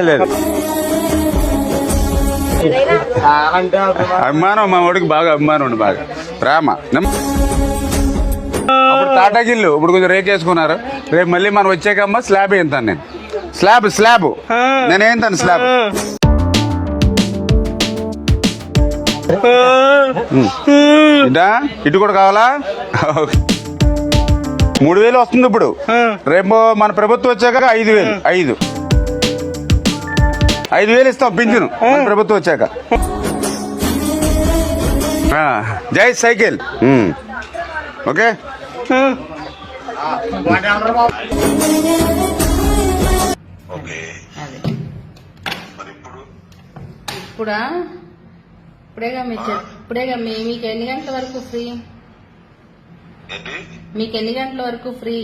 లేదు అభిమానం మా వాడికి బాగా అభిమానం ఉండి బాగా ప్రేమ. అప్పుడు తాటాకిల్లు ఇప్పుడు కొంచెం రేకేసుకున్నారు. రేపు మళ్ళీ మనం వచ్చాకమ్మా స్లాబ్ ఏంతాను నేను. స్లాబ్ నేనేంతాను స్లాబ్. ఇటా ఇటు కూడా కావాలా? 3000 వస్తుంది ఇప్పుడు. రేపు మన ప్రభుత్వం వచ్చాక 5,000 ఇస్తాం పింఛను మన ప్రభుత్వం వచ్చాక. జై సైకిల్. ఓకే ఇప్పుడేగా మీకు ఎన్ని గంటల వరకు ఫ్రీ? మీకు ఎన్ని గంటల వరకు ఫ్రీ?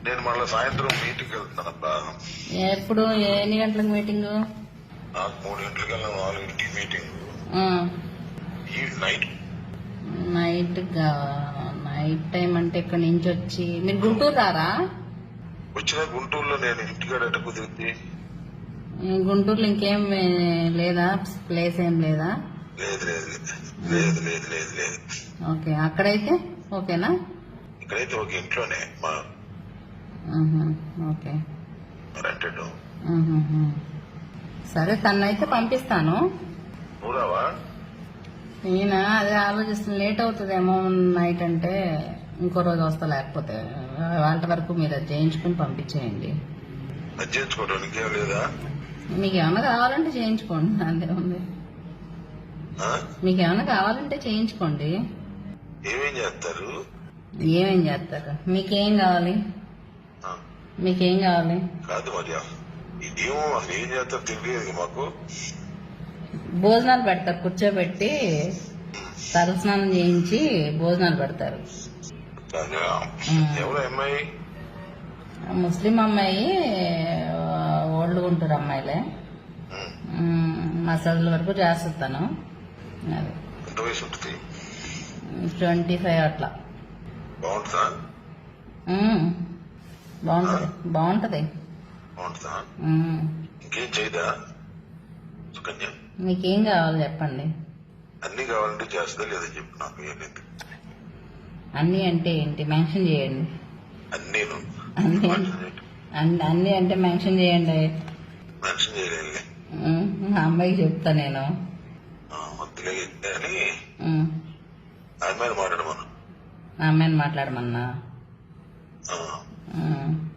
నేను మళ్ళీ సాయంత్రం మీటింగ్ వెళ్తున్నానబ్బా. ఎప్పుడు ఎన్ని గంటలకు మీటింగ్? నాకు 3 గంటలకి వెళ్ళాను, 4 గంటలకి మీటింగ్. నైట్ టైం అంటే ఇక్కడ నుంచి వచ్చి మీరు గుంటూరు రారా? వచ్చిన గుంటూరులో నేను ఇంటికాడ ఎట్ట కుదిరింది? గుంటూరులో ఇంకేం లేదా? ప్లేస్ ఏం లేదా? లేదు. ఓకే, అక్కడైతే ఓకేనా? ఇక్కడైతే ఓకే, ఇంట్లోనే మా ఓకే రెంటెడ్. సరే, తన్నైతే పంపిస్తాను. నువ్వురావా? నేను అదే ఆలోచిస్తున్నా, లేట్ అవుతుందేమో నైట్ అంటే. ఇంకో రోజు వస్తా, లేకపోతే వాళ్ళ వరకు మీరు అది చేయించుకుని పంపించేయండి. అది చేయించుకోవడం ఇంకేం లేదా? మీకు ఏమైనా కావాలంటే చేయించుకోండి, అంతే ఉంది. మీకు ఏమైనా కావాలంటే చేయించుకోండి. ఏమేం చేస్తారు? మీకేం కావాలి? కాదు మరి ఇదేమో అసలు ఏం చేస్తారు తెలియదు మాకు. భోజనాలు పెడతారు, కూర్చోబెట్టి తలస్నానం చేయించి భోజనాలు పెడతారు. ఎవరు అమ్మాయి? ముస్లిం అమ్మాయి, ఓల్డ్ గుంటూరు అమ్మాయిలే. మసాజుల వరకు చేస్తాను. అది 25 అట్లా. బాగుంటది. ఇంకేం చేయదా సుకన్య? మీకేం కావాలి చెప్పండి. అన్ని కావాలంటే చేస్తుందా లేదా చెప్పు నాకు. ఏలేదు అన్ని అంటే ఏంటి? మెన్షన్ చేయండి. అన్ని అంటే మెన్షన్ చేయండి. మెన్షన్ చేయలేదు. అమ్మాయికి చెప్తా నేను. వద్దులే అని అమ్మాయిని మాట్లాడమన్నా. అమ్మాయిని మాట్లాడమన్నా.